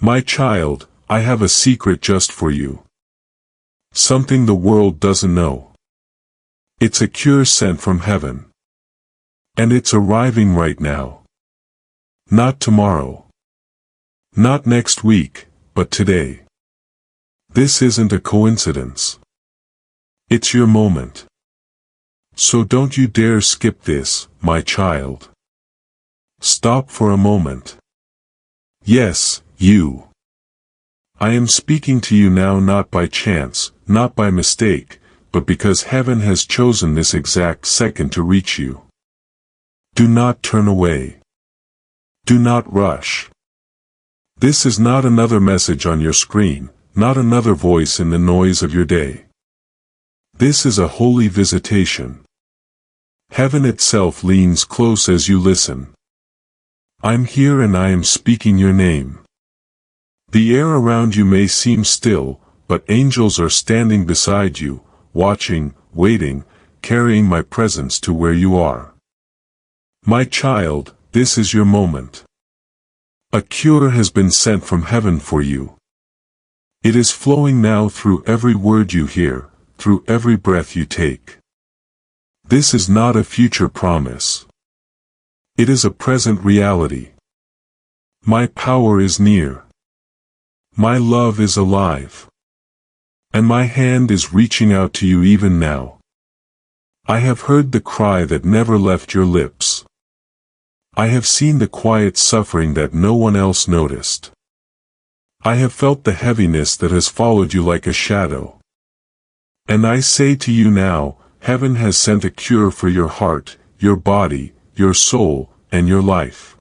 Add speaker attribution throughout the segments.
Speaker 1: My child, I have a secret just for you. Something the world doesn't know. It's a cure sent from heaven. And it's arriving right now. Not tomorrow. Not next week, but today. This isn't a coincidence. It's your moment. So don't you dare skip this, my child. Stop for a moment. Yes, you. I am speaking to you now not by chance, not by mistake, but because heaven has chosen this exact second to reach you. Do not turn away. Do not rush. This is not another message on your screen, not another voice in the noise of your day. This is a holy visitation. Heaven itself leans close as you listen. I'm here and I am speaking your name. The air around you may seem still, but angels are standing beside you, watching, waiting, carrying my presence to where you are. My child, this is your moment. A cure has been sent from heaven for you. It is flowing now through every word you hear, through every breath you take. This is not a future promise. It is a present reality. My power is near. My love is alive. And my hand is reaching out to you even now. I have heard the cry that never left your lips. I have seen the quiet suffering that no one else noticed. I have felt the heaviness that has followed you like a shadow. And I say to you now, heaven has sent a cure for your heart, your body, your soul, and your life.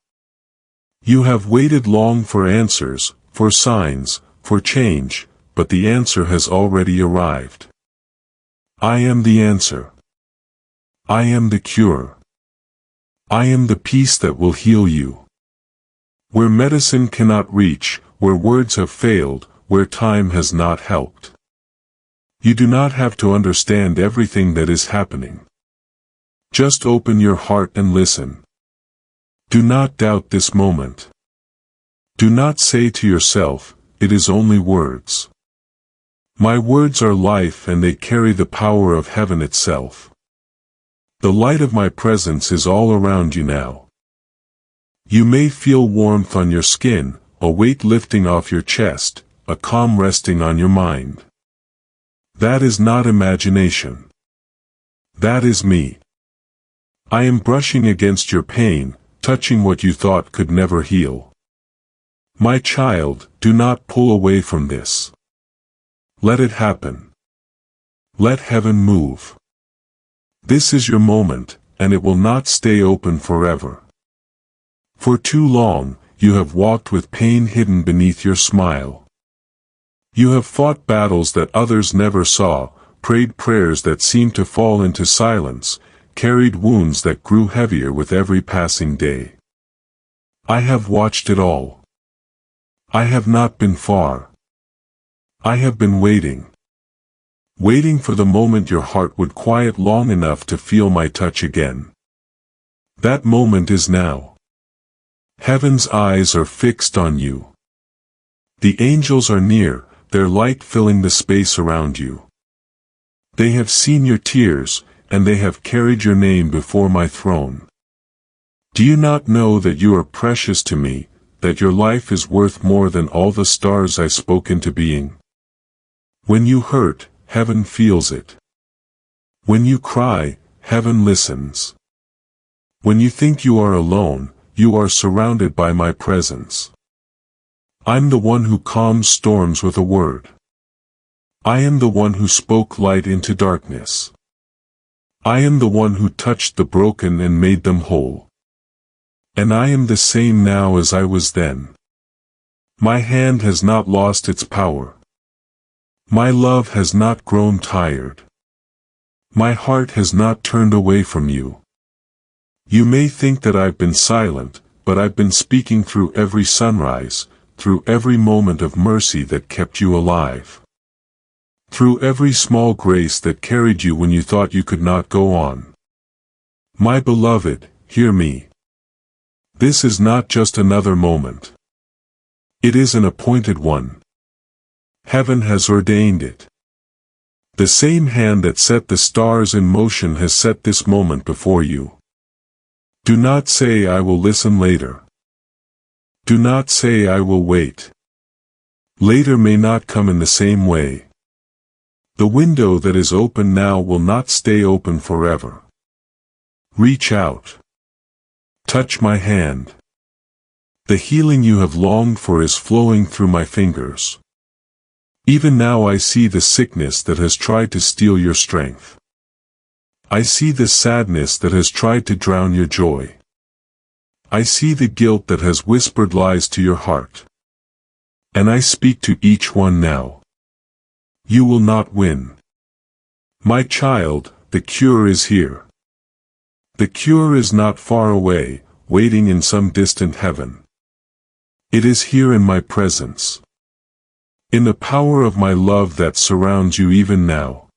Speaker 1: You have waited long for answers, for signs, for change, but the answer has already arrived. I am the answer. I am the cure. I am the peace that will heal you. Where medicine cannot reach, where words have failed, where time has not helped. You do not have to understand everything that is happening. Just open your heart and listen. Do not doubt this moment. Do not say to yourself, it is only words. My words are life and they carry the power of heaven itself. The light of my presence is all around you now. You may feel warmth on your skin, a weight lifting off your chest, a calm resting on your mind. That is not imagination. That is me. I am brushing against your pain, touching what you thought could never heal. My child, do not pull away from this. Let it happen. Let heaven move. This is your moment, and it will not stay open forever. For too long, you have walked with pain hidden beneath your smile. You have fought battles that others never saw, prayed prayers that seemed to fall into silence, carried wounds that grew heavier with every passing day. I have watched it all. I have not been far. I have been waiting. Waiting for the moment your heart would quiet long enough to feel my touch again. That moment is now. Heaven's eyes are fixed on you. The angels are near, their light filling the space around you. They have seen your tears, and they have carried your name before my throne. Do you not know that you are precious to me, that your life is worth more than all the stars I spoke into being? When you hurt, heaven feels it. When you cry, heaven listens. When you think you are alone, you are surrounded by my presence. I'm the one who calms storms with a word. I am the one who spoke light into darkness. I am the one who touched the broken and made them whole. And I am the same now as I was then. My hand has not lost its power. My love has not grown tired. My heart has not turned away from you. You may think that I've been silent, but I've been speaking through every sunrise, through every moment of mercy that kept you alive. Through every small grace that carried you when you thought you could not go on. My beloved, hear me. This is not just another moment. It is an appointed one. Heaven has ordained it. The same hand that set the stars in motion has set this moment before you. Do not say I will listen later. Do not say I will wait. Later may not come in the same way. The window that is open now will not stay open forever. Reach out. Touch my hand. The healing you have longed for is flowing through my fingers. Even now I see the sickness that has tried to steal your strength. I see the sadness that has tried to drown your joy. I see the guilt that has whispered lies to your heart. And I speak to each one now. You will not win. My child, the cure is here. The cure is not far away, waiting in some distant heaven. It is here in my presence. In the power of my love that surrounds you even now.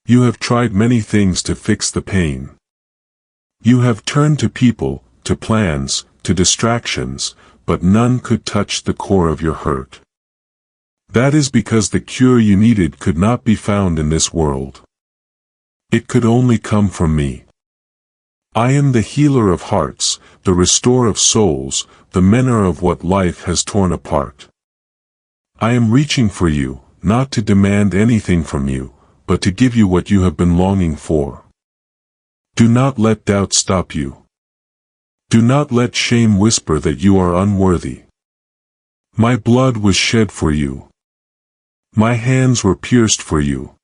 Speaker 1: You have tried many things to fix the pain. You have turned to people, to plans, to distractions, but none could touch the core of your hurt. That is because the cure you needed could not be found in this world. It could only come from me. I am the healer of hearts, the restorer of souls, the mender of what life has torn apart. I am reaching for you, not to demand anything from you, but to give you what you have been longing for. Do not let doubt stop you. Do not let shame whisper that you are unworthy. My blood was shed for you. My hands were pierced for you.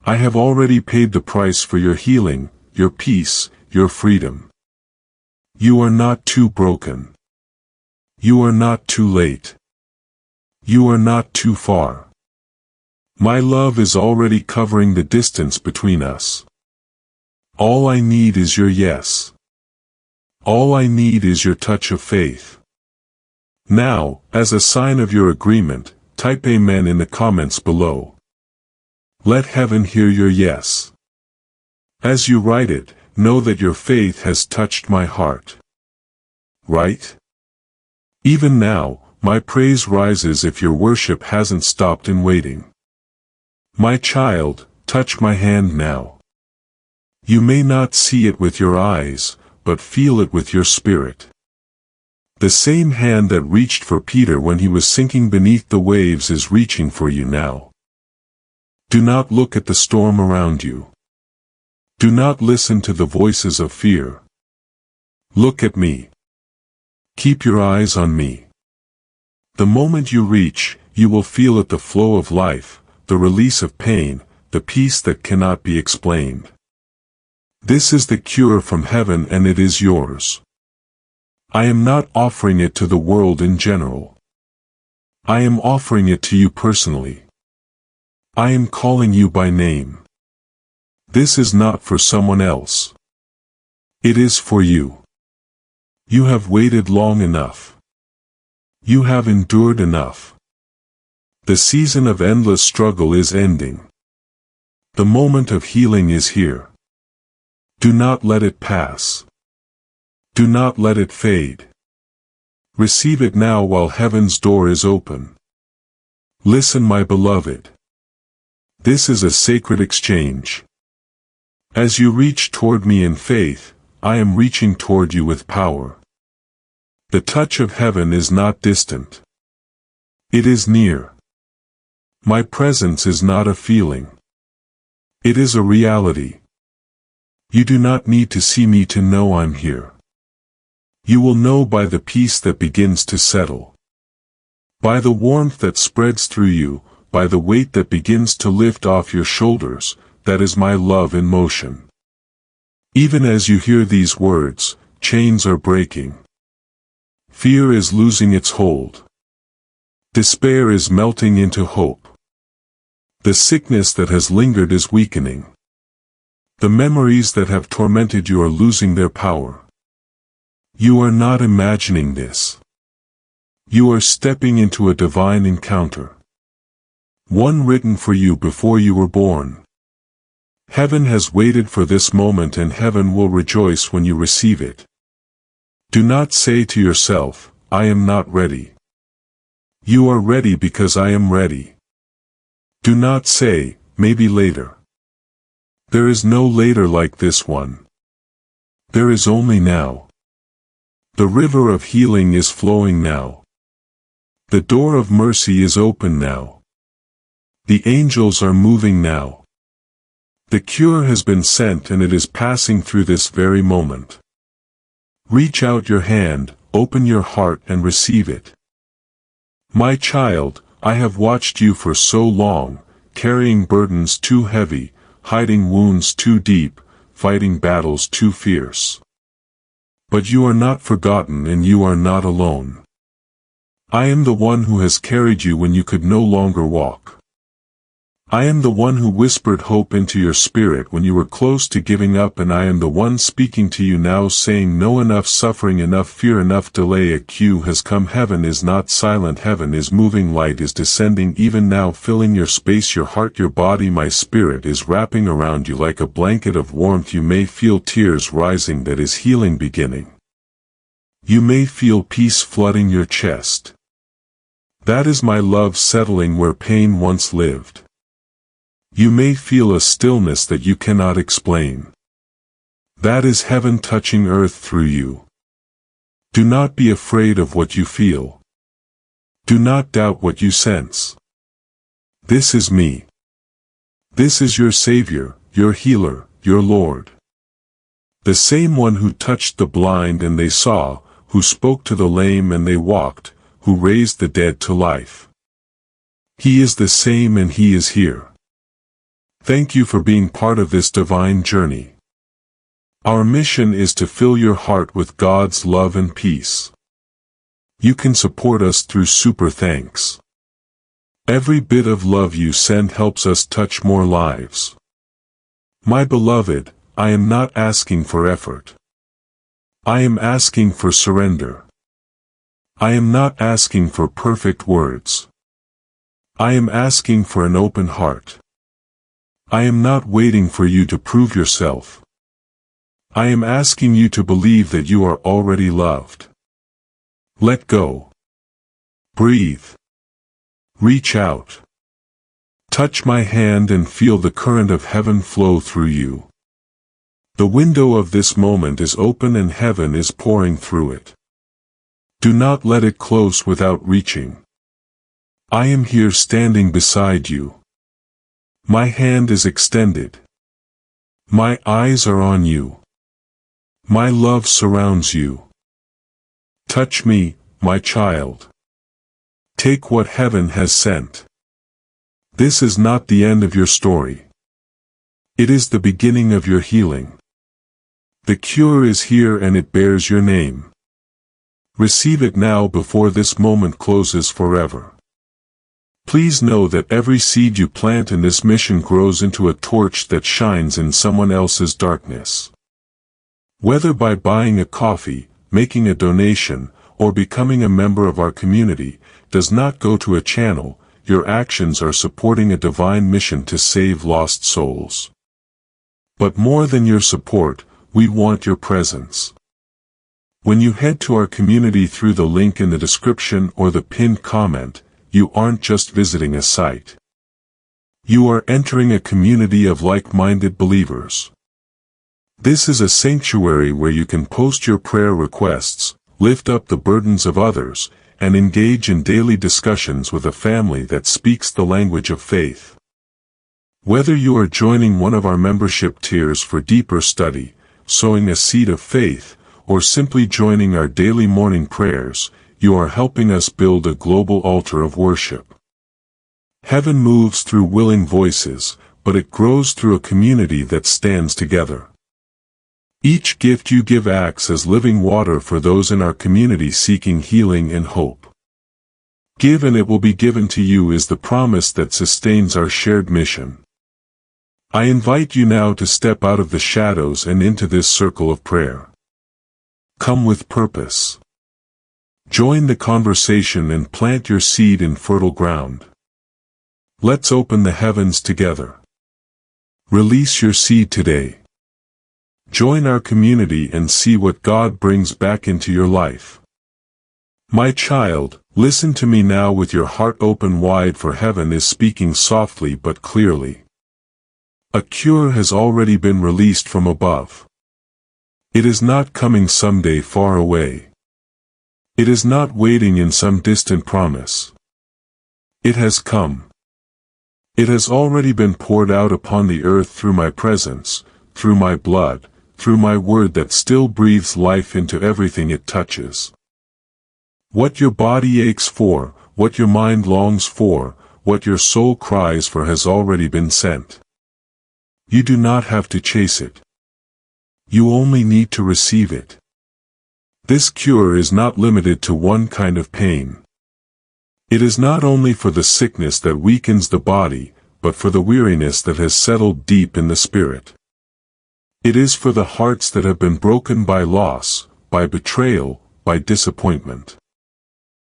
Speaker 1: I have already paid the price for your healing, your peace, your freedom. You are not too broken. You are not too late. You are not too far. My love is already covering the distance between us. All I need is your yes. All I need is your touch of faith. Now, as a sign of your agreement, type Amen in the comments below. Let heaven hear your yes. As you write it, know that your faith has touched my heart. Right? Even now, my praise rises if your worship hasn't stopped in waiting. My child, touch my hand now. You may not see it with your eyes, but feel it with your spirit. The same hand that reached for Peter when he was sinking beneath the waves is reaching for you now. Do not look at the storm around you. Do not listen to the voices of fear. Look at me. Keep your eyes on me. The moment you reach, you will feel it, the flow of life, the release of pain, the peace that cannot be explained. This is the cure from heaven and it is yours. I am not offering it to the world in general. I am offering it to you personally. I am calling you by name. This is not for someone else. It is for you. You have waited long enough. You have endured enough. The season of endless struggle is ending. The moment of healing is here. Do not let it pass. Do not let it fade. Receive it now while heaven's door is open. Listen, my beloved. This is a sacred exchange. As you reach toward me in faith, I am reaching toward you with power. The touch of heaven is not distant. It is near. My presence is not a feeling. It is a reality. You do not need to see me to know I'm here. You will know by the peace that begins to settle. By the warmth that spreads through you, by the weight that begins to lift off your shoulders, that is my love in motion. Even as you hear these words, chains are breaking. Fear is losing its hold. Despair is melting into hope. The sickness that has lingered is weakening. The memories that have tormented you are losing their power. You are not imagining this. You are stepping into a divine encounter. One written for you before you were born. Heaven has waited for this moment and heaven will rejoice when you receive it. Do not say to yourself, I am not ready. You are ready because I am ready. Do not say, maybe later. There is no later like this one. There is only now. The river of healing is flowing now. The door of mercy is open now. The angels are moving now. The cure has been sent and it is passing through this very moment. Reach out your hand, open your heart and receive it. My child, I have watched you for so long, carrying burdens too heavy, hiding wounds too deep, fighting battles too fierce. But you are not forgotten and you are not alone. I am the one who has carried you when you could no longer walk. I am the one who whispered hope into your spirit when you were close to giving up, and I am the one speaking to you now saying no, enough suffering, enough fear, enough delay. A cue has come. Heaven is not silent, heaven is moving, light is descending even now, filling your space, your heart, your body. My spirit is wrapping around you like a blanket of warmth. You may feel tears rising, that is healing beginning. You may feel peace flooding your chest. That is my love settling where pain once lived. You may feel a stillness that you cannot explain. That is heaven touching earth through you. Do not be afraid of what you feel. Do not doubt what you sense. This is me. This is your Savior, your healer, your Lord. The same one who touched the blind and they saw, who spoke to the lame and they walked, who raised the dead to life. He is the same and He is here. Thank you for being part of this divine journey. Our mission is to fill your heart with God's love and peace. You can support us through Super Thanks. Every bit of love you send helps us touch more lives. My beloved, I am not asking for effort. I am asking for surrender. I am not asking for perfect words. I am asking for an open heart. I am not waiting for you to prove yourself. I am asking you to believe that you are already loved. Let go. Breathe. Reach out. Touch my hand and feel the current of heaven flow through you. The window of this moment is open and heaven is pouring through it. Do not let it close without reaching. I am here standing beside you. My hand is extended. My eyes are on you. My love surrounds you. Touch me, my child. Take what heaven has sent. This is not the end of your story. It is the beginning of your healing. The cure is here and it bears your name. Receive it now before this moment closes forever. Please know that every seed you plant in this mission grows into a torch that shines in someone else's darkness. Whether by buying a coffee, making a donation, or becoming a member of our community, does not go to a channel, your actions are supporting a divine mission to save lost souls. But more than your support, we want your presence. When you head to our community through the link in the description or the pinned comment, you aren't just visiting a site. You are entering a community of like-minded believers. This is a sanctuary where you can post your prayer requests, lift up the burdens of others, and engage in daily discussions with a family that speaks the language of faith. Whether you are joining one of our membership tiers for deeper study, sowing a seed of faith, or simply joining our daily morning prayers, you are helping us build a global altar of worship. Heaven moves through willing voices, but it grows through a community that stands together. Each gift you give acts as living water for those in our community seeking healing and hope. Give and it will be given to you is the promise that sustains our shared mission. I invite you now to step out of the shadows and into this circle of prayer. Come with purpose. Join the conversation and plant your seed in fertile ground. Let's open the heavens together. Release your seed today. Join our community and see what God brings back into your life. My child, listen to me now with your heart open wide, for heaven is speaking softly but clearly. A cure has already been released from above. It is not coming someday far away. It is not waiting in some distant promise. It has come. It has already been poured out upon the earth through my presence, through my blood, through my word that still breathes life into everything it touches. What your body aches for, what your mind longs for, what your soul cries for has already been sent. You do not have to chase it. You only need to receive it. This cure is not limited to one kind of pain. It is not only for the sickness that weakens the body, but for the weariness that has settled deep in the spirit. It is for the hearts that have been broken by loss, by betrayal, by disappointment.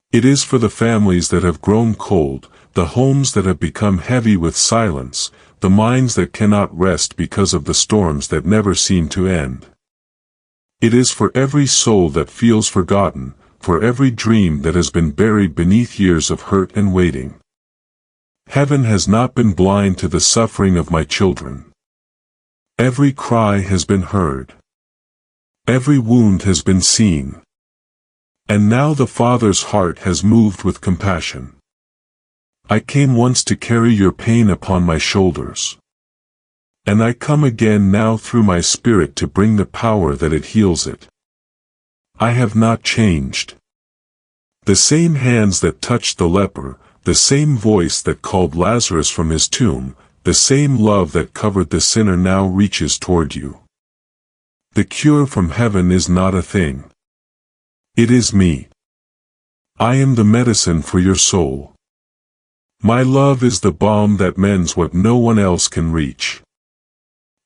Speaker 1: It is for the families that have grown cold, the homes that have become heavy with silence, the minds that cannot rest because of the storms that never seem to end. It is for every soul that feels forgotten, for every dream that has been buried beneath years of hurt and waiting. Heaven has not been blind to the suffering of my children. Every cry has been heard. Every wound has been seen. And now the Father's heart has moved with compassion. I came once to carry your pain upon my shoulders. And I come again now through my Spirit to bring the power that it heals it. I have not changed. The same hands that touched the leper, the same voice that called Lazarus from his tomb, the same love that covered the sinner now reaches toward you. The cure from heaven is not a thing. It is me. I am the medicine for your soul. My love is the balm that mends what no one else can reach.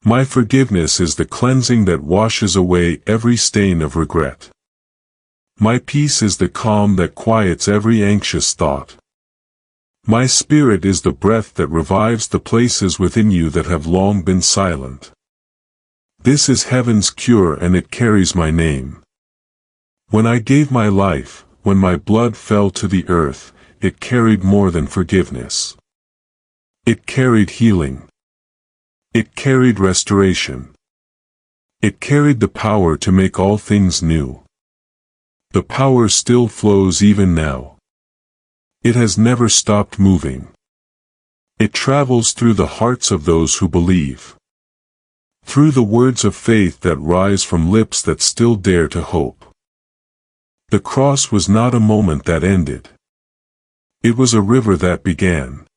Speaker 1: My forgiveness is the cleansing that washes away every stain of regret. My peace is the calm that quiets every anxious thought. My spirit is the breath that revives the places within you that have long been silent. This is heaven's cure, and it carries my name. When I gave my life, when my blood fell to the earth, it carried more than forgiveness. It carried healing. It carried restoration. It carried the power to make all things new. The power still flows even now. It has never stopped moving. It travels through the hearts of those who believe. Through the words of faith that rise from lips that still dare to hope. The cross was not a moment that ended. It was a river that began.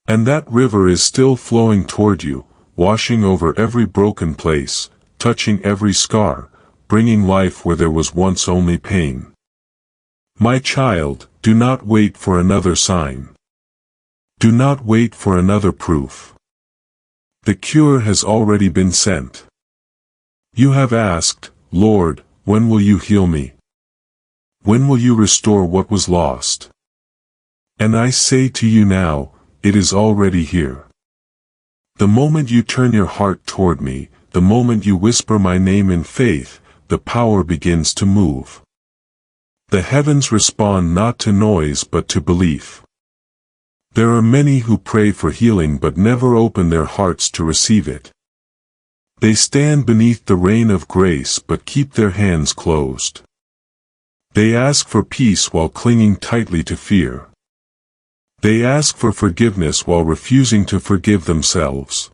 Speaker 1: And that river is still flowing toward you, washing over every broken place, touching every scar, bringing life where there was once only pain. My child, do not wait for another sign. Do not wait for another proof. The cure has already been sent. You have asked, Lord, when will you heal me? When will you restore what was lost? And I say to you now, it is already here. The moment you turn your heart toward me, the moment you whisper my name in faith, the power begins to move. The heavens respond not to noise but to belief. There are many who pray for healing but never open their hearts to receive it. They stand beneath the rain of grace but keep their hands closed. They ask for peace while clinging tightly to fear. They ask for forgiveness while refusing to forgive themselves.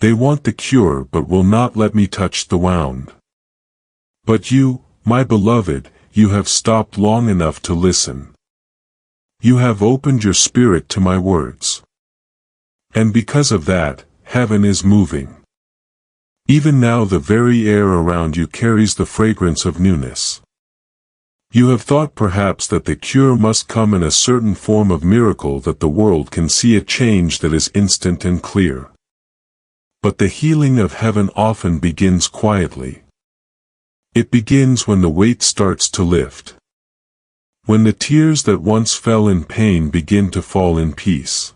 Speaker 1: They want the cure but will not let me touch the wound. But you, my beloved, you have stopped long enough to listen. You have opened your spirit to my words. And because of that, heaven is moving. Even now the very air around you carries the fragrance of newness. You have thought perhaps that the cure must come in a certain form of miracle that the world can see a change that is instant and clear. But the healing of heaven often begins quietly. It begins when the weight starts to lift. When the tears that once fell in pain begin to fall in peace.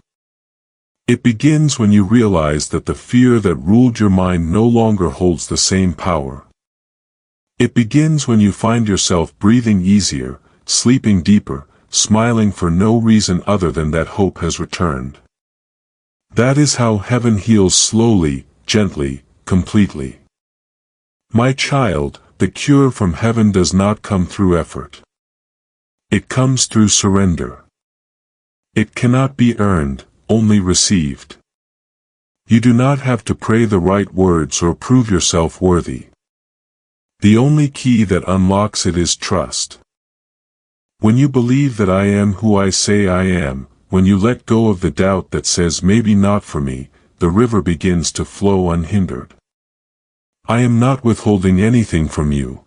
Speaker 1: It begins when you realize that the fear that ruled your mind no longer holds the same power. It begins when you find yourself breathing easier, sleeping deeper, smiling for no reason other than that hope has returned. That is how heaven heals slowly, gently, completely. My child, the cure from heaven does not come through effort. It comes through surrender. It cannot be earned, only received. You do not have to pray the right words or prove yourself worthy. The only key that unlocks it is trust. When you believe that I am who I say I am, when you let go of the doubt that says maybe not for me, the river begins to flow unhindered. I am not withholding anything from you.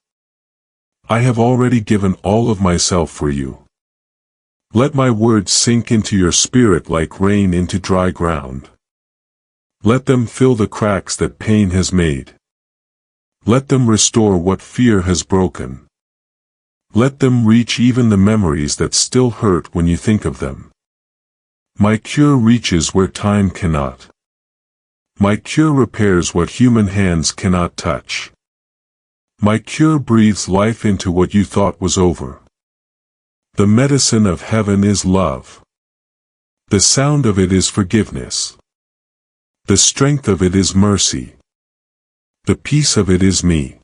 Speaker 1: I have already given all of myself for you. Let my words sink into your spirit like rain into dry ground. Let them fill the cracks that pain has made. Let them restore what fear has broken. Let them reach even the memories that still hurt when you think of them. My cure reaches where time cannot. My cure repairs what human hands cannot touch. My cure breathes life into what you thought was over. The medicine of heaven is love. The sound of it is forgiveness. The strength of it is mercy. The peace of it is me.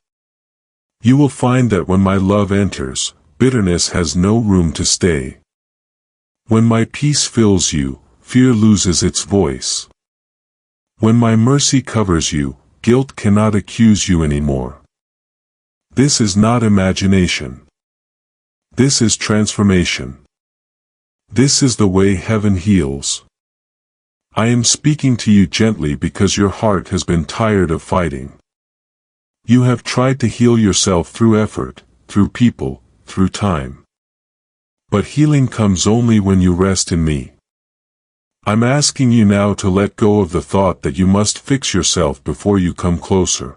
Speaker 1: You will find that when my love enters, bitterness has no room to stay. When my peace fills you, fear loses its voice. When my mercy covers you, guilt cannot accuse you anymore. This is not imagination. This is transformation. This is the way heaven heals. I am speaking to you gently because your heart has been tired of fighting. You have tried to heal yourself through effort, through people, through time. But healing comes only when you rest in me. I'm asking you now to let go of the thought that you must fix yourself before you come closer.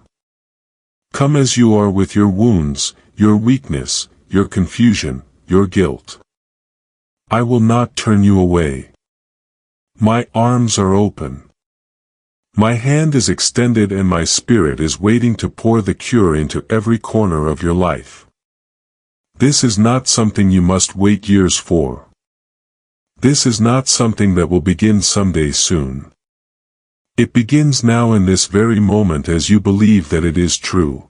Speaker 1: Come as you are with your wounds, your weakness, your confusion, your guilt. I will not turn you away. My arms are open. My hand is extended and my spirit is waiting to pour the cure into every corner of your life. This is not something you must wait years for. This is not something that will begin someday soon. It begins now in this very moment as you believe that it is true.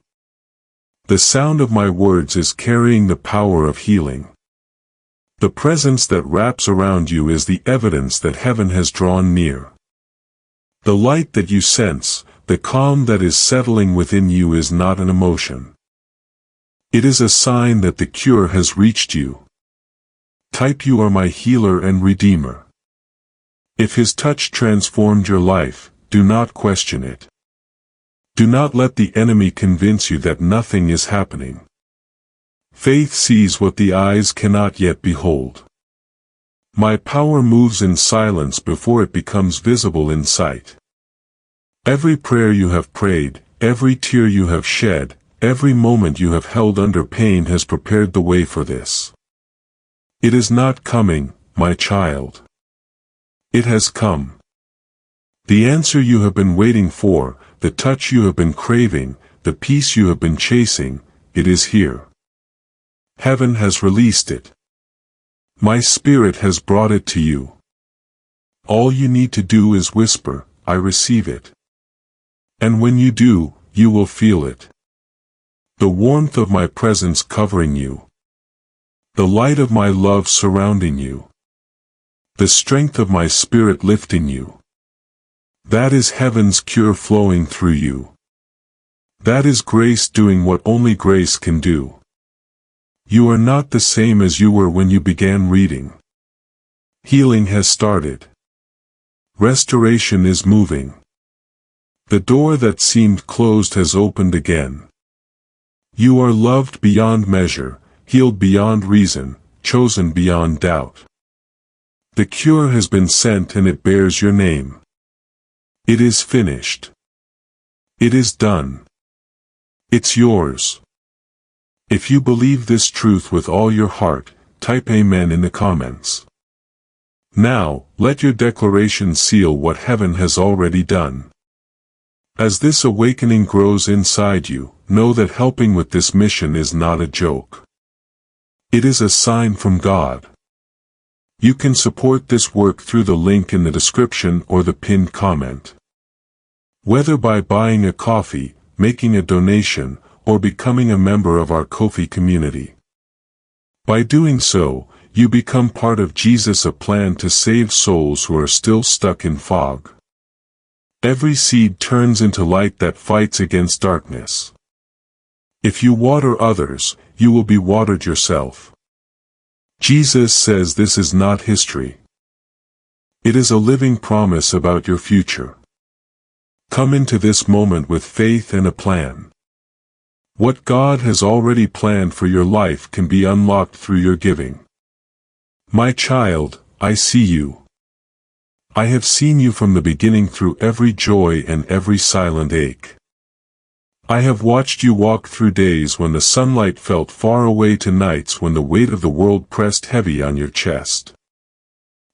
Speaker 1: The sound of my words is carrying the power of healing. The presence that wraps around you is the evidence that heaven has drawn near. The light that you sense, the calm that is settling within you is not an emotion. It is a sign that the cure has reached you. Type you are my healer and redeemer. If his touch transformed your life, do not question it. Do not let the enemy convince you that nothing is happening. Faith sees what the eyes cannot yet behold. My power moves in silence before it becomes visible in sight. Every prayer you have prayed, every tear you have shed, every moment you have held under pain has prepared the way for this. It is not coming, my child. It has come. The answer you have been waiting for, the touch you have been craving, the peace you have been chasing, it is here. Heaven has released it. My spirit has brought it to you. All you need to do is whisper, I receive it. And when you do, you will feel it. The warmth of my presence covering you. The light of my love surrounding you. The strength of my spirit lifting you. That is heaven's cure flowing through you. That is grace doing what only grace can do. You are not the same as you were when you began reading. Healing has started. Restoration is moving. The door that seemed closed has opened again. You are loved beyond measure, healed beyond reason, chosen beyond doubt. The cure has been sent and it bears your name. It is finished. It is done. It's yours. If you believe this truth with all your heart, type Amen in the comments. Now, let your declaration seal what heaven has already done. As this awakening grows inside you, know that helping with this mission is not a joke. It is a sign from God. You can support this work through the link in the description or the pinned comment. Whether by buying a coffee, making a donation, or becoming a member of our Ko-fi community. By doing so, you become part of Jesus' plan to save souls who are still stuck in fog. Every seed turns into light that fights against darkness. If you water others, you will be watered yourself. Jesus says this is not history. It is a living promise about your future. Come into this moment with faith and a plan. What God has already planned for your life can be unlocked through your giving. My child, I see you. I have seen you from the beginning through every joy and every silent ache. I have watched you walk through days when the sunlight felt far away to nights when the weight of the world pressed heavy on your chest.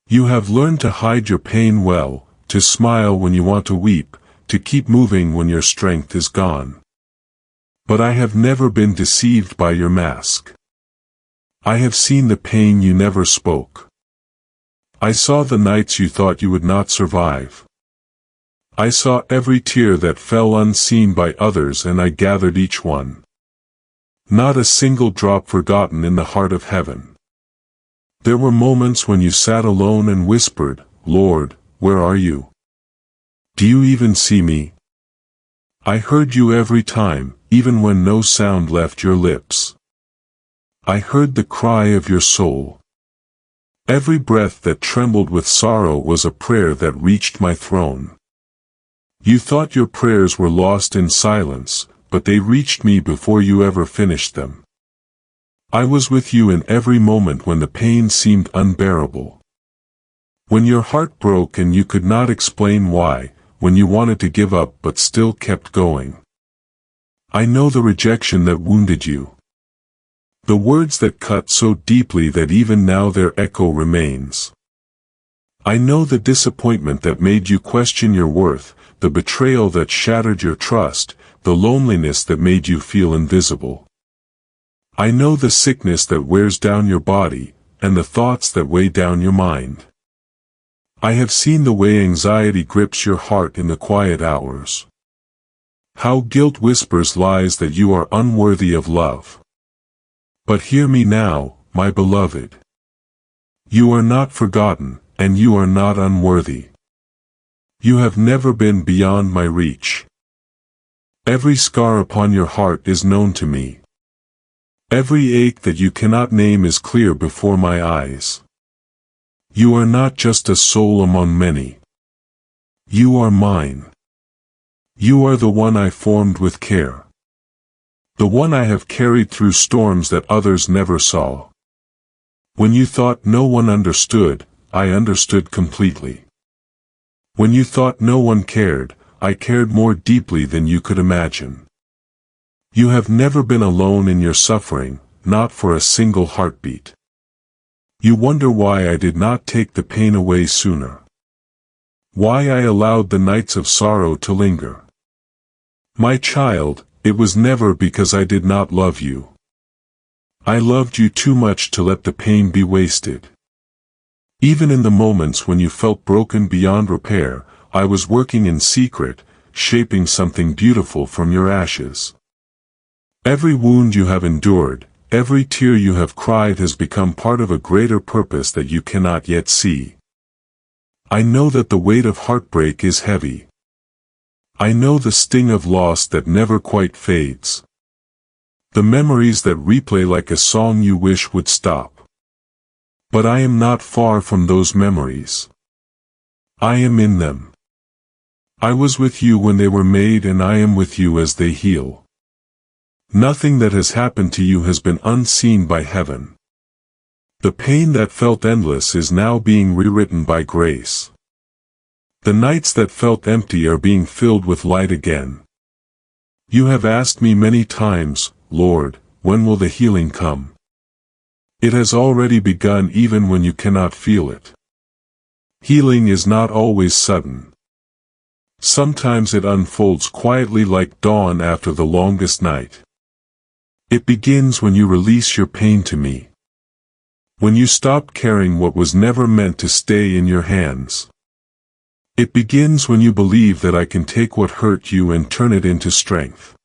Speaker 1: You have learned to hide your pain well, to smile when you want to weep, to keep moving when your strength is gone. But I have never been deceived by your mask. I have seen the pain you never spoke. I saw the nights you thought you would not survive. I saw every tear that fell unseen by others and I gathered each one. Not a single drop forgotten in the heart of heaven. There were moments when you sat alone and whispered, "Lord, where are you? Do you even see me?" I heard you every time, even when no sound left your lips. I heard the cry of your soul. Every breath that trembled with sorrow was a prayer that reached my throne. You thought your prayers were lost in silence, but they reached me before you ever finished them. I was with you in every moment when the pain seemed unbearable. When your heart broke and you could not explain why, when you wanted to give up but still kept going. I know the rejection that wounded you. The words that cut so deeply that even now their echo remains. I know the disappointment that made you question your worth, the betrayal that shattered your trust, the loneliness that made you feel invisible. I know the sickness that wears down your body, and the thoughts that weigh down your mind. I have seen the way anxiety grips your heart in the quiet hours. How guilt whispers lies that you are unworthy of love. But hear me now, my beloved. You are not forgotten, and you are not unworthy. You have never been beyond my reach. Every scar upon your heart is known to me. Every ache that you cannot name is clear before my eyes. You are not just a soul among many. You are mine. You are the one I formed with care. The one I have carried through storms that others never saw. When you thought no one understood, I understood completely. When you thought no one cared, I cared more deeply than you could imagine. You have never been alone in your suffering, not for a single heartbeat. You wonder why I did not take the pain away sooner. Why I allowed the nights of sorrow to linger. My child, it was never because I did not love you. I loved you too much to let the pain be wasted. Even in the moments when you felt broken beyond repair, I was working in secret, shaping something beautiful from your ashes. Every wound you have endured, every tear you have cried has become part of a greater purpose that you cannot yet see. I know that the weight of heartbreak is heavy. I know the sting of loss that never quite fades. The memories that replay like a song you wish would stop. But I am not far from those memories. I am in them. I was with you when they were made and I am with you as they heal. Nothing that has happened to you has been unseen by heaven. The pain that felt endless is now being rewritten by grace. The nights that felt empty are being filled with light again. You have asked me many times, Lord, when will the healing come? It has already begun even when you cannot feel it. Healing is not always sudden. Sometimes it unfolds quietly like dawn after the longest night. It begins when you release your pain to me. When you stop carrying what was never meant to stay in your hands. It begins when you believe that I can take what hurt you and turn it into strength.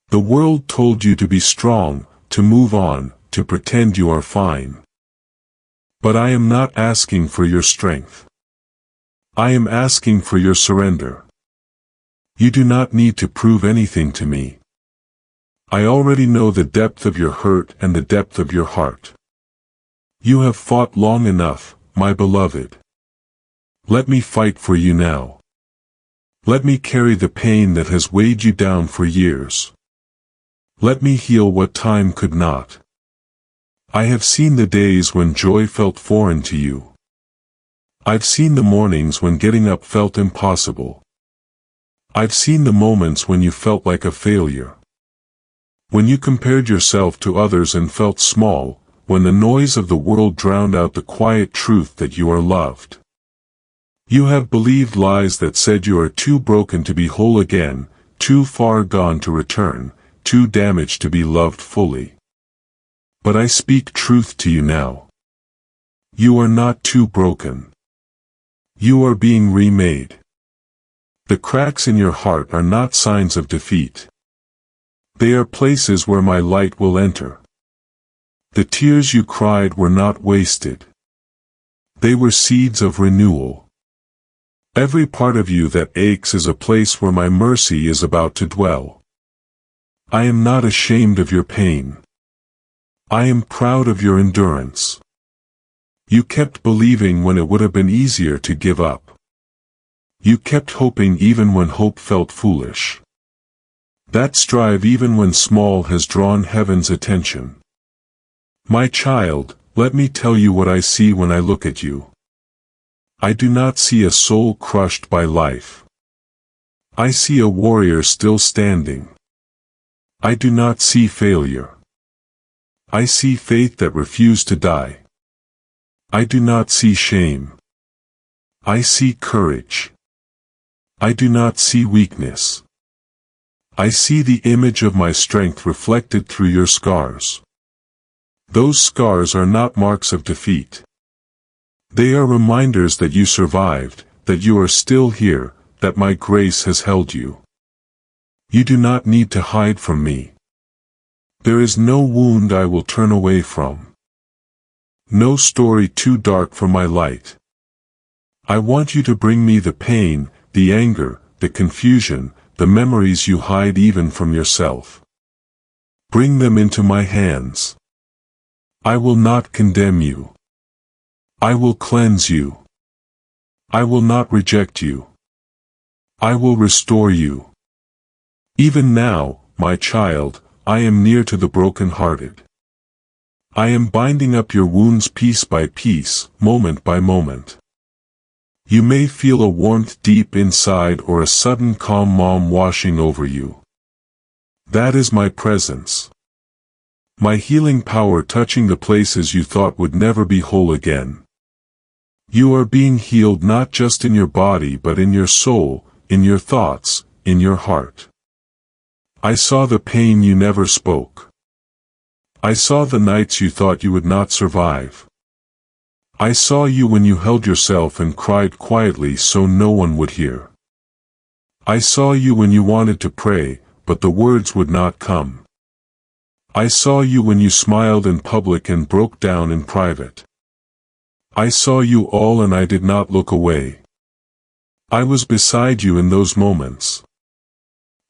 Speaker 1: The world told you to be strong, to move on, to pretend you are fine. But I am not asking for your strength. I am asking for your surrender. You do not need to prove anything to me. I already know the depth of your hurt and the depth of your heart. You have fought long enough, my beloved. Let me fight for you now. Let me carry the pain that has weighed you down for years. Let me heal what time could not. I have seen the days when joy felt foreign to you. I've seen the mornings when getting up felt impossible. I've seen the moments when you felt like a failure. When you compared yourself to others and felt small, when the noise of the world drowned out the quiet truth that you are loved. You have believed lies that said you are too broken to be whole again, too far gone to return, too damaged to be loved fully. But I speak truth to you now. You are not too broken. You are being remade. The cracks in your heart are not signs of defeat. They are places where my light will enter. The tears you cried were not wasted. They were seeds of renewal. Every part of you that aches is a place where my mercy is about to dwell. I am not ashamed of your pain. I am proud of your endurance. You kept believing when it would have been easier to give up. You kept hoping even when hope felt foolish. That strive even when small has drawn heaven's attention. My child, let me tell you what I see when I look at you. I do not see a soul crushed by life. I see a warrior still standing. I do not see failure. I see faith that refused to die. I do not see shame. I see courage. I do not see weakness. I see the image of my strength reflected through your scars. Those scars are not marks of defeat. They are reminders that you survived, that you are still here, that my grace has held you. You do not need to hide from me. There is no wound I will turn away from. No story too dark for my light. I want you to bring me the pain, the anger, the confusion, the memories you hide even from yourself. Bring them into my hands. I will not condemn you. I will cleanse you. I will not reject you. I will restore you. Even now, my child, I am near to the broken-hearted. I am binding up your wounds piece by piece, moment by moment. You may feel a warmth deep inside or a sudden calm washing over you. That is my presence. My healing power touching the places you thought would never be whole again. You are being healed not just in your body but in your soul, in your thoughts, in your heart. I saw the pain you never spoke. I saw the nights you thought you would not survive. I saw you when you held yourself and cried quietly so no one would hear. I saw you when you wanted to pray, but the words would not come. I saw you when you smiled in public and broke down in private. I saw you all and I did not look away. I was beside you in those moments.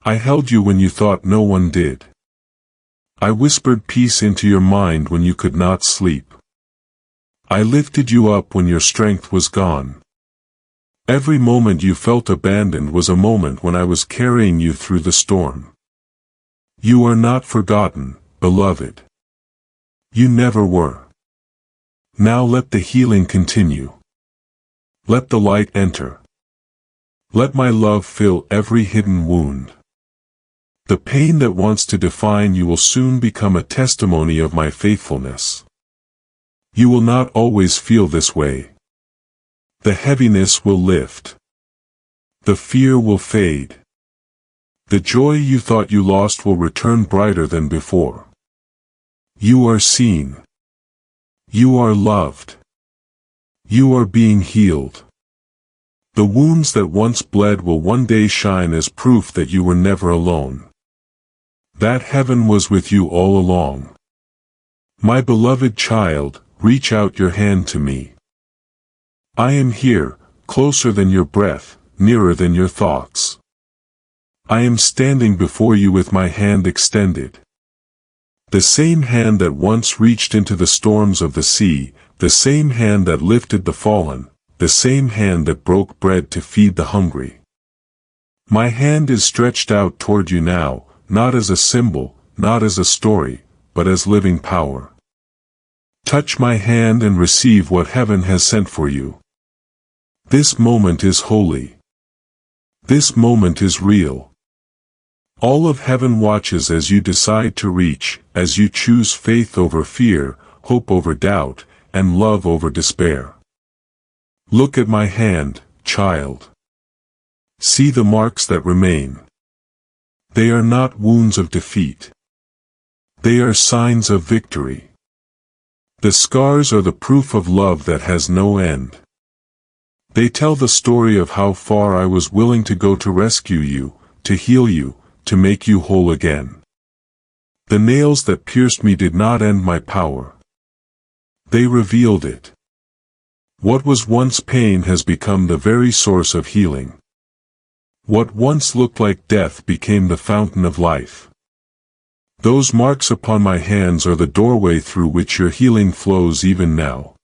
Speaker 1: I held you when you thought no one did. I whispered peace into your mind when you could not sleep. I lifted you up when your strength was gone. Every moment you felt abandoned was a moment when I was carrying you through the storm. You are not forgotten, beloved. You never were. Now let the healing continue. Let the light enter. Let my love fill every hidden wound. The pain that wants to define you will soon become a testimony of my faithfulness. You will not always feel this way. The heaviness will lift. The fear will fade. The joy you thought you lost will return brighter than before. You are seen. You are loved. You are being healed. The wounds that once bled will one day shine as proof that you were never alone. That heaven was with you all along. My beloved child, reach out your hand to me. I am here, closer than your breath, nearer than your thoughts. I am standing before you with my hand extended. The same hand that once reached into the storms of the sea, the same hand that lifted the fallen, the same hand that broke bread to feed the hungry. My hand is stretched out toward you now, not as a symbol, not as a story, but as living power. Touch my hand and receive what heaven has sent for you. This moment is holy. This moment is real. All of heaven watches as you decide to reach, as you choose faith over fear, hope over doubt, and love over despair. Look at my hand, child. See the marks that remain. They are not wounds of defeat. They are signs of victory. The scars are the proof of love that has no end. They tell the story of how far I was willing to go to rescue you, to heal you, to make you whole again. The nails that pierced me did not end my power. They revealed it. What was once pain has become the very source of healing. What once looked like death became the fountain of life. Those marks upon my hands are the doorway through which your healing flows even now.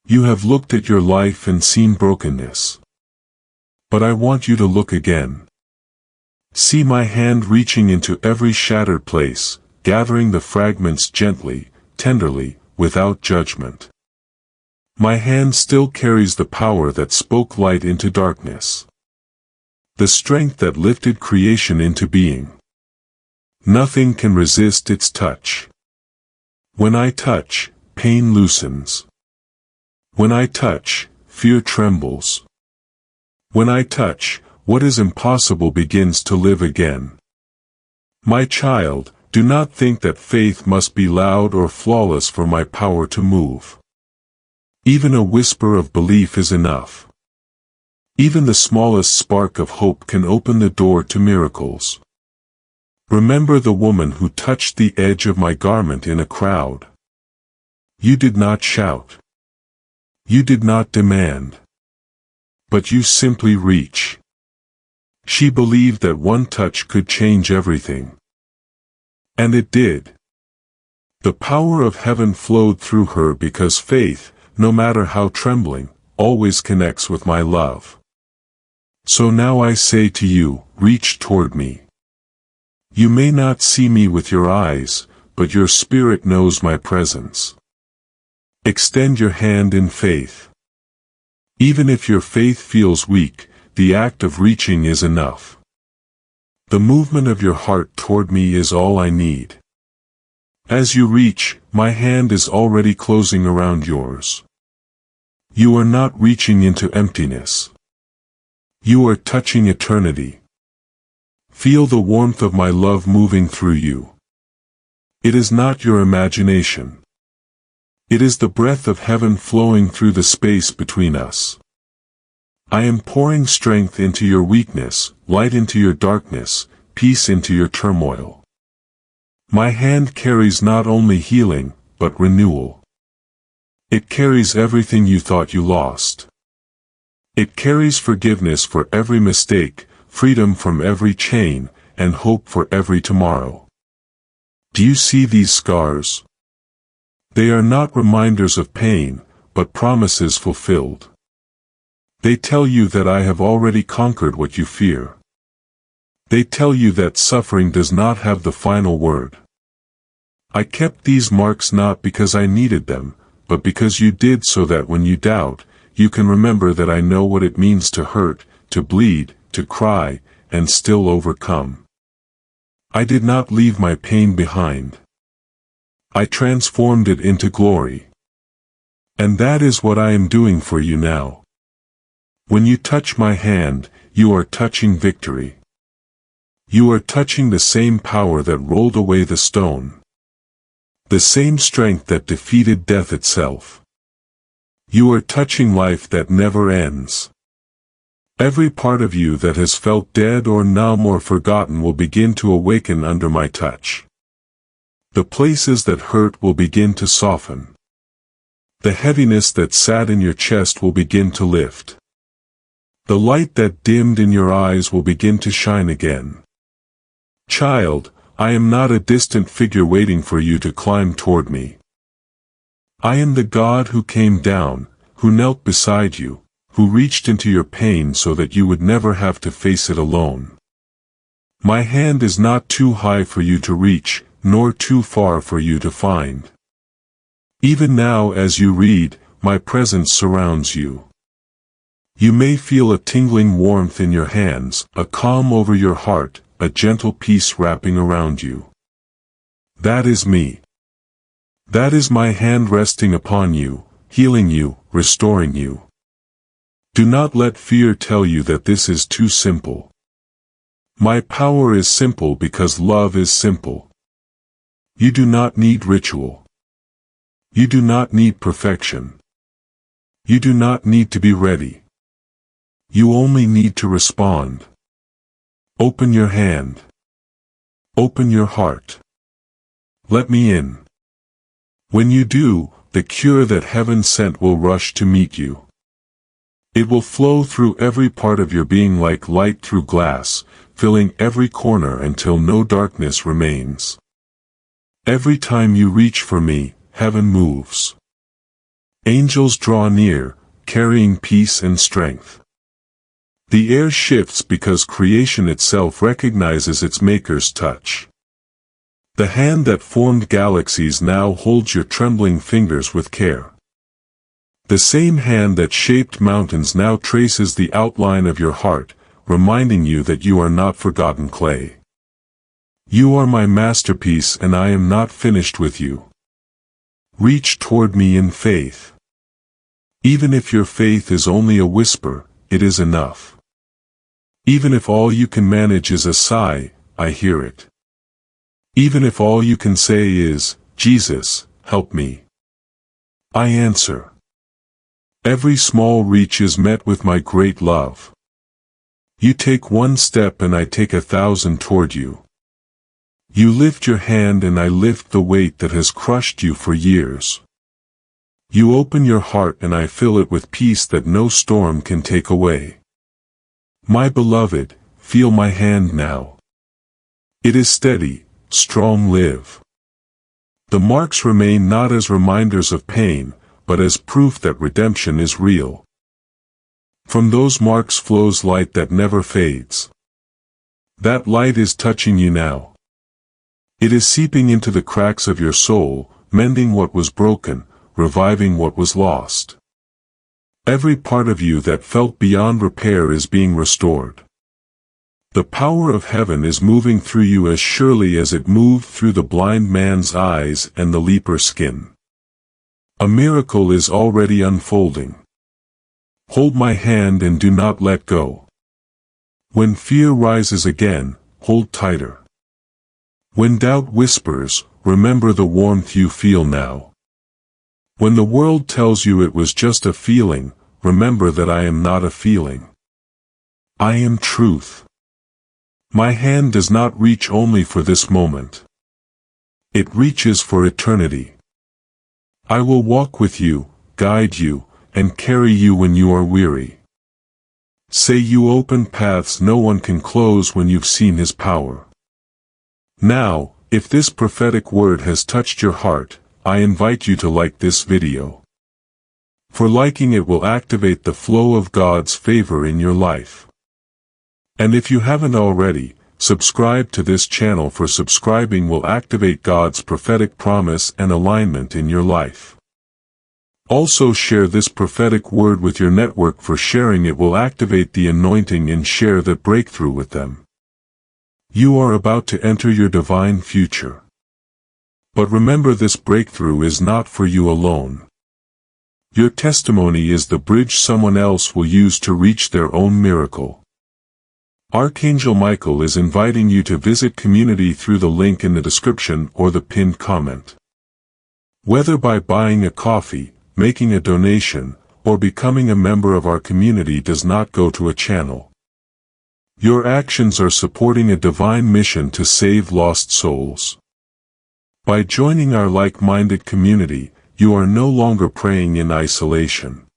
Speaker 1: You have looked at your life and seen brokenness. But I want you to look again. See my hand reaching into every shattered place, gathering the fragments gently, tenderly, without judgment. My hand still carries the power that spoke light into darkness. The strength that lifted creation into being. Nothing can resist its touch. When I touch, pain loosens. When I touch, fear trembles. When I touch, what is impossible begins to live again. My child, do not think that faith must be loud or flawless for my power to move. Even a whisper of belief is enough. Even the smallest spark of hope can open the door to miracles. Remember the woman who touched the edge of my garment in a crowd. You did not shout. You did not demand. But you simply reach. She believed that one touch could change everything. And it did. The power of heaven flowed through her because faith, no matter how trembling, always connects with my love. So now I say to you, reach toward me. You may not see me with your eyes, but your spirit knows my presence. Extend your hand in faith. Even if your faith feels weak, the act of reaching is enough. The movement of your heart toward me is all I need. As you reach, my hand is already closing around yours. You are not reaching into emptiness. You are touching eternity. Feel the warmth of my love moving through you. It is not your imagination. It is the breath of heaven flowing through the space between us. I am pouring strength into your weakness, light into your darkness, peace into your turmoil. My hand carries not only healing, but renewal. It carries everything you thought you lost. It carries forgiveness for every mistake, freedom from every chain, and hope for every tomorrow. Do you see these scars? They are not reminders of pain, but promises fulfilled. They tell you that I have already conquered what you fear. They tell you that suffering does not have the final word. I kept these marks not because I needed them, but because you did, so that when you doubt, you can remember that I know what it means to hurt, to bleed, to cry, and still overcome. I did not leave my pain behind. I transformed it into glory. And that is what I am doing for you now. When you touch my hand, you are touching victory. You are touching the same power that rolled away the stone. The same strength that defeated death itself. You are touching life that never ends. Every part of you that has felt dead or numb or forgotten will begin to awaken under my touch. The places that hurt will begin to soften. The heaviness that sat in your chest will begin to lift. The light that dimmed in your eyes will begin to shine again. Child, I am not a distant figure waiting for you to climb toward me. I am the God who came down, who knelt beside you, who reached into your pain so that you would never have to face it alone. My hand is not too high for you to reach, nor too far for you to find. Even now as you read, my presence surrounds you. You may feel a tingling warmth in your hands, a calm over your heart, a gentle peace wrapping around you. That is me. That is my hand resting upon you, healing you, restoring you. Do not let fear tell you that this is too simple. My power is simple because love is simple. You do not need ritual. You do not need perfection. You do not need to be ready. You only need to respond. Open your hand. Open your heart. Let me in. When you do, the cure that heaven sent will rush to meet you. It will flow through every part of your being like light through glass, filling every corner until no darkness remains. Every time you reach for me, heaven moves. Angels draw near, carrying peace and strength. The air shifts because creation itself recognizes its maker's touch. The hand that formed galaxies now holds your trembling fingers with care. The same hand that shaped mountains now traces the outline of your heart, reminding you that you are not forgotten clay. You are my masterpiece and I am not finished with you. Reach toward me in faith. Even if your faith is only a whisper, it is enough. Even if all you can manage is a sigh, I hear it. Even if all you can say is, Jesus, help me, I answer. Every small reach is met with my great love. You take one step and I take 1,000 toward you. You lift your hand and I lift the weight that has crushed you for years. You open your heart and I fill it with peace that no storm can take away. My beloved, feel my hand now. It is steady, strong live. The marks remain not as reminders of pain, but as proof that redemption is real. From those marks flows light that never fades. That light is touching you now. It is seeping into the cracks of your soul, mending what was broken, reviving what was lost. Every part of you that felt beyond repair is being restored. The power of heaven is moving through you as surely as it moved through the blind man's eyes and the leper's skin. A miracle is already unfolding. Hold my hand and do not let go. When fear rises again, hold tighter. When doubt whispers, remember the warmth you feel now. When the world tells you it was just a feeling, remember that I am not a feeling. I am truth. My hand does not reach only for this moment. It reaches for eternity. I will walk with you, guide you, and carry you when you are weary. Say you open paths no one can close when you've seen His power. Now, if this prophetic word has touched your heart, I invite you to like this video. For liking it will activate the flow of God's favor in your life. And if you haven't already, subscribe to this channel, for subscribing will activate God's prophetic promise and alignment in your life. Also share this prophetic word with your network, for sharing it will activate the anointing and share the breakthrough with them. You are about to enter your divine future. But remember, this breakthrough is not for you alone. Your testimony is the bridge someone else will use to reach their own miracle. Archangel Michael is inviting you to visit community through the link in the description or the pinned comment. Whether by buying a coffee, making a donation, or becoming a member of our community does not go to a channel. Your actions are supporting a divine mission to save lost souls. By joining our like-minded community, you are no longer praying in isolation.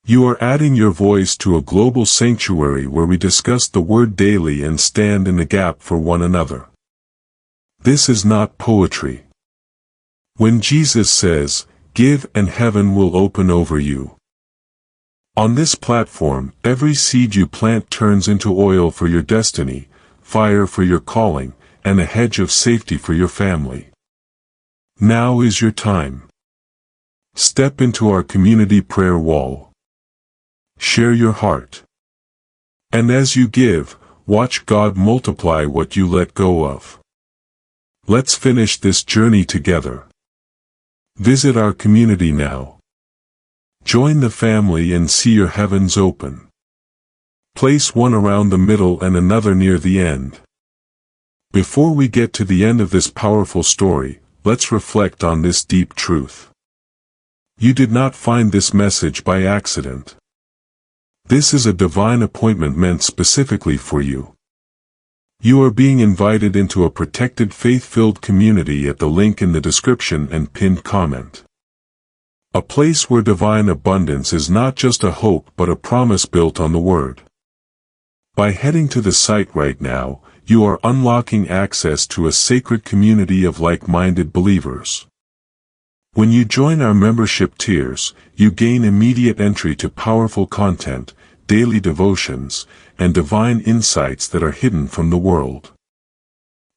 Speaker 1: You are adding your voice to a global sanctuary where we discuss the Word daily and stand in the gap for one another. This is not poetry. When Jesus says, "Give and heaven will open over you." On this platform, every seed you plant turns into oil for your destiny, fire for your calling, and a hedge of safety for your family. Now is your time. Step into our community prayer wall. Share your heart. And as you give, watch God multiply what you let go of. Let's finish this journey together. Visit our community now. Join the family and see your heavens open. Place one around the middle and another near the end. Before we get to the end of this powerful story, let's reflect on this deep truth. You did not find this message by accident. This is a divine appointment meant specifically for you. You are being invited into a protected faith-filled community at the link in the description and pinned comment. A place where divine abundance is not just a hope but a promise built on the Word. By heading to the site right now, you are unlocking access to a sacred community of like-minded believers. When you join our membership tiers, you gain immediate entry to powerful content, daily devotions, and divine insights that are hidden from the world.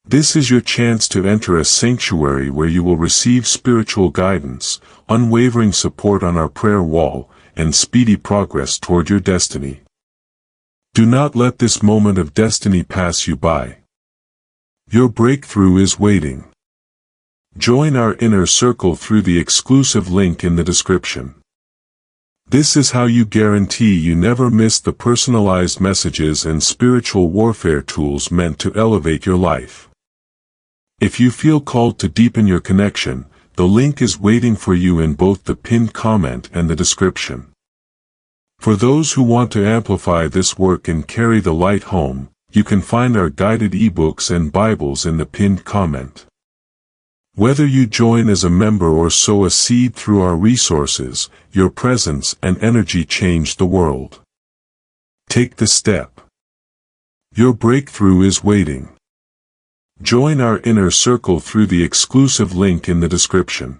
Speaker 1: This is your chance to enter a sanctuary where you will receive spiritual guidance, unwavering support on our prayer wall, and speedy progress toward your destiny. Do not let this moment of destiny pass you by. Your breakthrough is waiting. Join our inner circle through the exclusive link in the description. This is how you guarantee you never miss the personalized messages and spiritual warfare tools meant to elevate your life. If you feel called to deepen your connection, the link is waiting for you in both the pinned comment and the description. For those who want to amplify this work and carry the light home, you can find our guided ebooks and Bibles in the pinned comment. Whether you join as a member or sow a seed through our resources, your presence and energy change the world. Take the step. Your breakthrough is waiting. Join our inner circle through the exclusive link in the description.